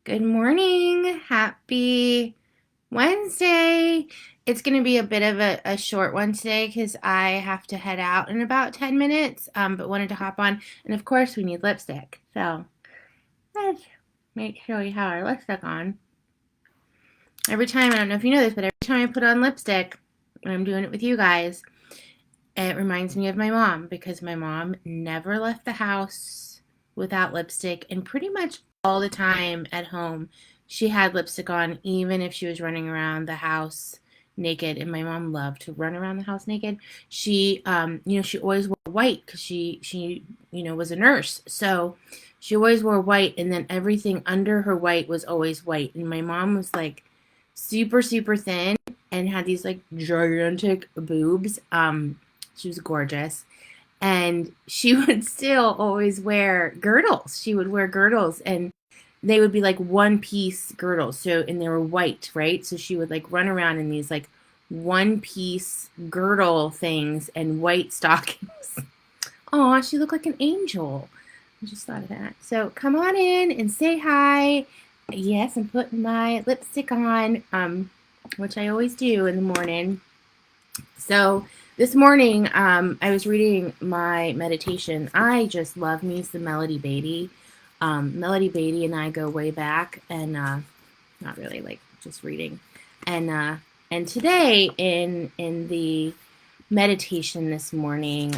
Good morning. Happy Wednesday. It's going to be a bit of a short one today because I have to head out in about 10 minutes, but wanted to hop on. And of course, we need lipstick. So let's make sure we have our lipstick on. Every time, I don't know if you know this, but every time I put on lipstick, and I'm doing it with you guys, it reminds me of my mom because my mom never left the house without lipstick, and pretty much all the time at home she had lipstick on, even if she was running around the house naked. And my mom loved to run around the house naked. She always wore white because she was a nurse, so she always wore white, and then everything under her white was always white. And my mom was like super super thin and had these like gigantic boobs. She was gorgeous. And she would still always wear girdles. She would wear girdles, and they would be like one piece girdles. So, and they were white, right? So she would like run around in these like one piece girdle things and white stockings. Aw, she looked like an angel. I just thought of that. So come on in and say hi. Yes, I'm putting my lipstick on, which I always do in the morning. So this morning, I was reading my meditation. I just love me some Melody Beatty. Melody Beatty and I go way back, and not really, like just reading. And today in the meditation this morning,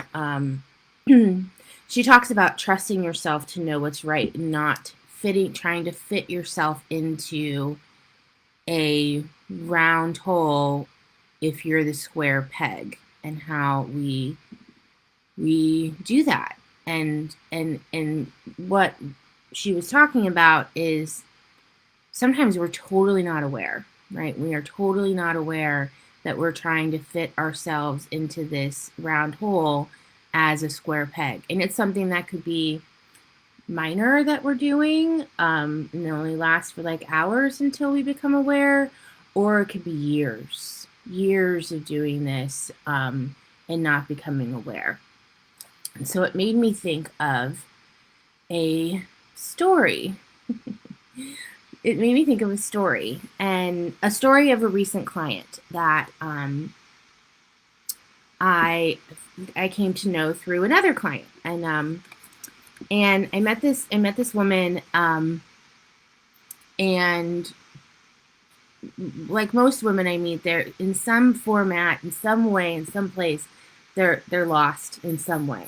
she talks about trusting yourself to know what's right, and not trying to fit yourself into a round hole if you're the square peg, and how we do that. And what she was talking about is sometimes we're totally not aware, right? We are totally not aware that we're trying to fit ourselves into this round hole as a square peg. And it's something that could be minor that we're doing, and it only lasts for like hours until we become aware, or it could be years of doing this, and not becoming aware. And so it made me think of a story. It made me think of a story, and a story of a recent client that I came to know through another client. And I met this woman, and like most women I meet, they're in some format, in some way, in some place, they're lost in some way.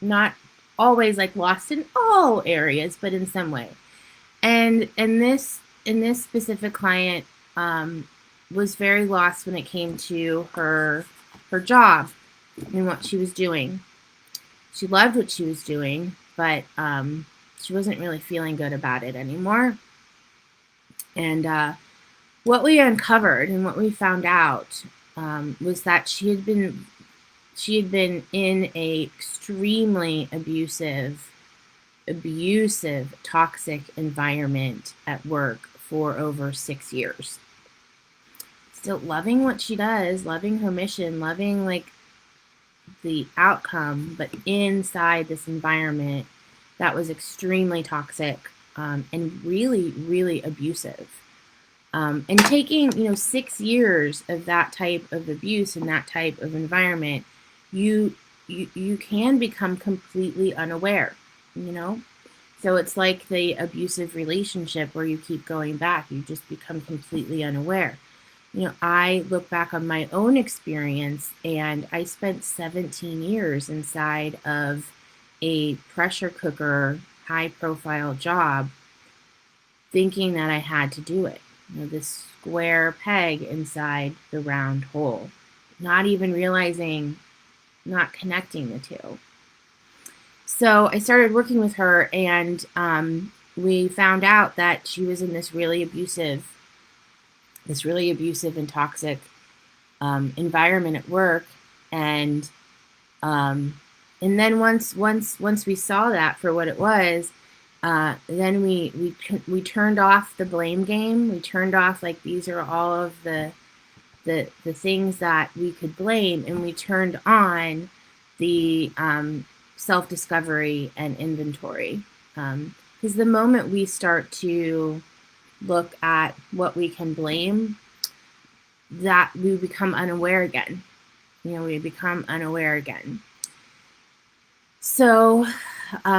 Not always like lost in all areas, but in some way. And this specific client was very lost when it came to her job and what she was doing. She loved what she was doing, but she wasn't really feeling good about it anymore. And what we uncovered and what we found out was that she had been in a extremely abusive, toxic environment at work for over 6 years. Still loving what she does, loving her mission, loving like the outcome, but inside this environment that was extremely toxic, and really, really abusive. And taking 6 years of that type of abuse and that type of environment, you can become completely unaware. So it's like the abusive relationship where you keep going back. You just become completely unaware. I look back on my own experience, and I spent 17 years inside of a pressure cooker, high profile job, thinking that I had to do it. This square peg inside the round hole, not even realizing, not connecting the two. So I started working with her, and we found out that she was in this really abusive and toxic environment at work. And then once we saw that for what it was, then we turned off the blame game. We turned off like these are all of the things that we could blame, and we turned on the self-discovery and inventory. Because the moment we start to look at what we can blame, that we become unaware again. We become unaware again. So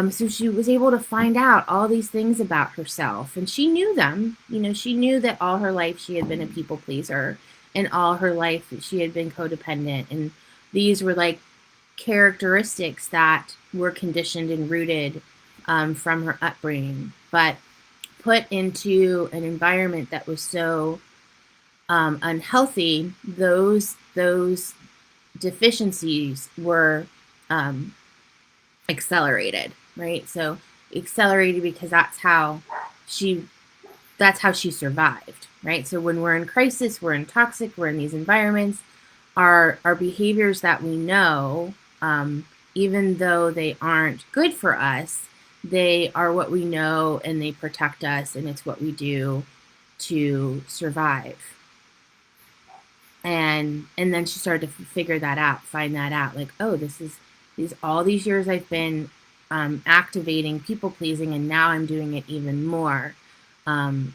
she was able to find out all these things about herself, and she knew them. She knew that all her life she had been a people pleaser, and all her life she had been codependent, and these were like characteristics that were conditioned and rooted from her upbringing, but put into an environment that was so unhealthy. Those deficiencies were accelerated, right? So accelerated because that's how she survived, right? So when we're in crisis, we're in toxic, we're in these environments, our behaviors that we know, even though they aren't good for us, they are what we know, and they protect us, and it's what we do to survive. And then she started to figure that out, find that out, like, oh, this is all these years I've been activating people pleasing, and now I'm doing it even more in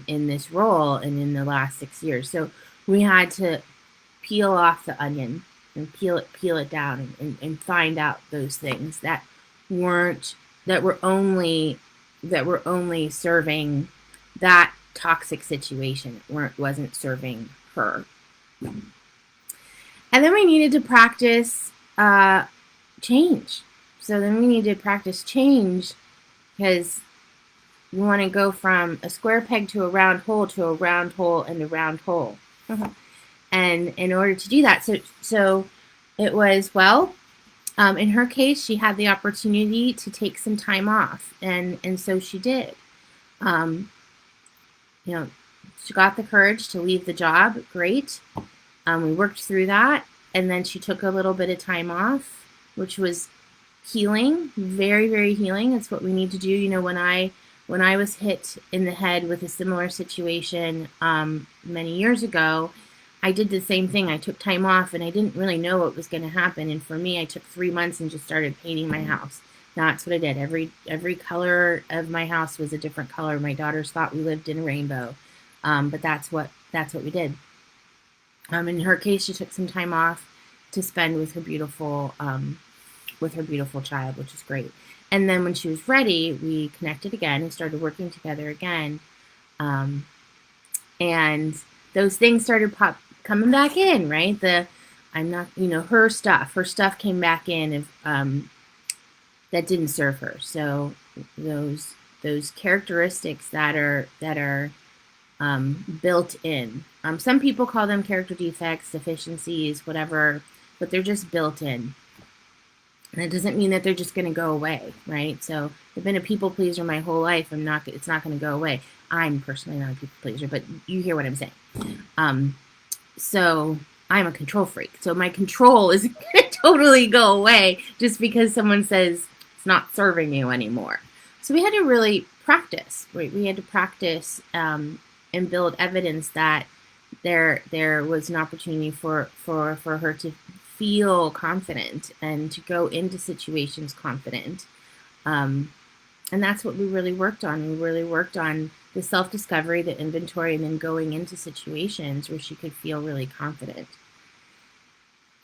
this role and in the last 6 years. So we had to peel off the onion and peel it down and find out those things that were only serving that toxic situation. Wasn't serving her. And then we needed to practice change. So then we needed to practice change, because we want to go from a square peg to a round hole, to a round hole and a round hole. And in order to do that, so it was, well, in her case, she had the opportunity to take some time off, and so she did. She got the courage to leave the job. Great. We worked through that, and then she took a little bit of time off, which was healing, very, very healing. It's what we need to do. When I was hit in the head with a similar situation many years ago, I did the same thing. I took time off, and I didn't really know what was going to happen. And for me, I took 3 months and just started painting my house. That's what I did. Every color of my house was a different color. My daughters thought we lived in a rainbow, but that's what we did. In her case, she took some time off to spend with her beautiful child, which is great. And then when she was ready, we connected again and started working together again. And those things started coming back in, right? Her stuff came back in that didn't serve her. So those characteristics that are built in. Some people call them character defects, deficiencies, whatever, but they're just built in. And it doesn't mean that they're just going to go away, right? So I've been a people pleaser my whole life. It's not going to go away. I'm personally not a people pleaser, but you hear what I'm saying. So I'm a control freak. So my control isn't going to totally go away just because someone says it's not serving you anymore. So we had to really practice, right? We had to practice and build evidence that there was an opportunity for her to feel confident and to go into situations confident. And that's what we really worked on. We really worked on the self-discovery, the inventory, and then going into situations where she could feel really confident.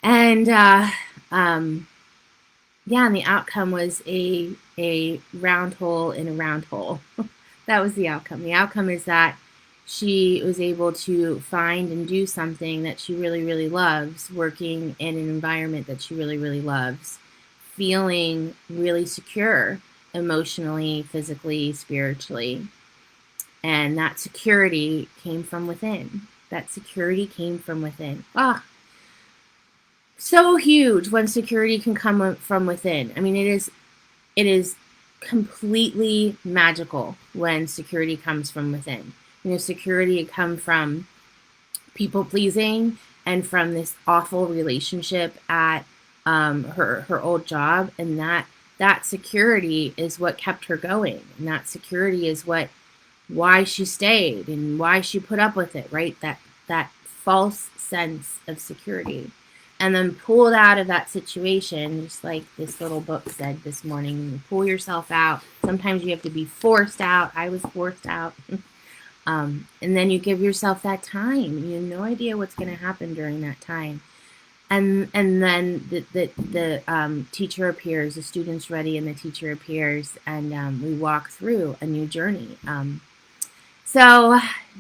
And and the outcome was a round hole in a round hole. That was the outcome. The outcome is that she was able to find and do something that she really, really loves, working in an environment that she really, really loves, feeling really secure emotionally, physically, spiritually. And that security came from within. So huge when security can come from within. I mean, it is completely magical when security comes from within. Security had come from people pleasing and from this awful relationship at her old job, and that security is what kept her going, and that security is why she stayed and why she put up with it, right? That false sense of security. and then pulled out of that situation, just like this little book said this morning. You pull yourself out. Sometimes you have to be forced out. I was forced out. And then you give yourself that time. You have no idea what's going to happen during that time. And then the teacher appears, the student's ready, and the teacher appears, and we walk through a new journey. So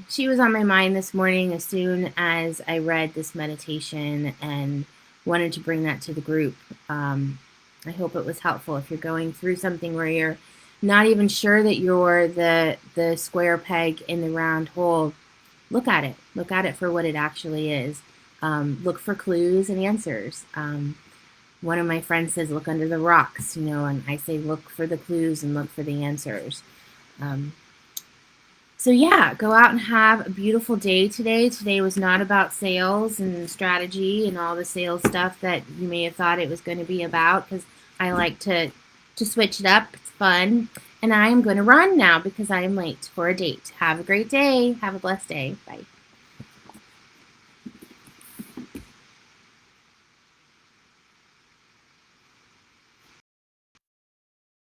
she was on my mind this morning as soon as I read this meditation and wanted to bring that to the group. I hope it was helpful. If you're going through something where you're not even sure that you're the square peg in the round hole, look at it. Look at it for what it actually is. Look for clues and answers. One of my friends says, look under the rocks, and I say, look for the clues and look for the answers. So yeah, go out and have a beautiful day today. Today was not about sales and strategy and all the sales stuff that you may have thought it was going to be about, because I like to switch it up. It's fun. And I am going to run now because I am late for a date. Have a great day. Have a blessed day. Bye.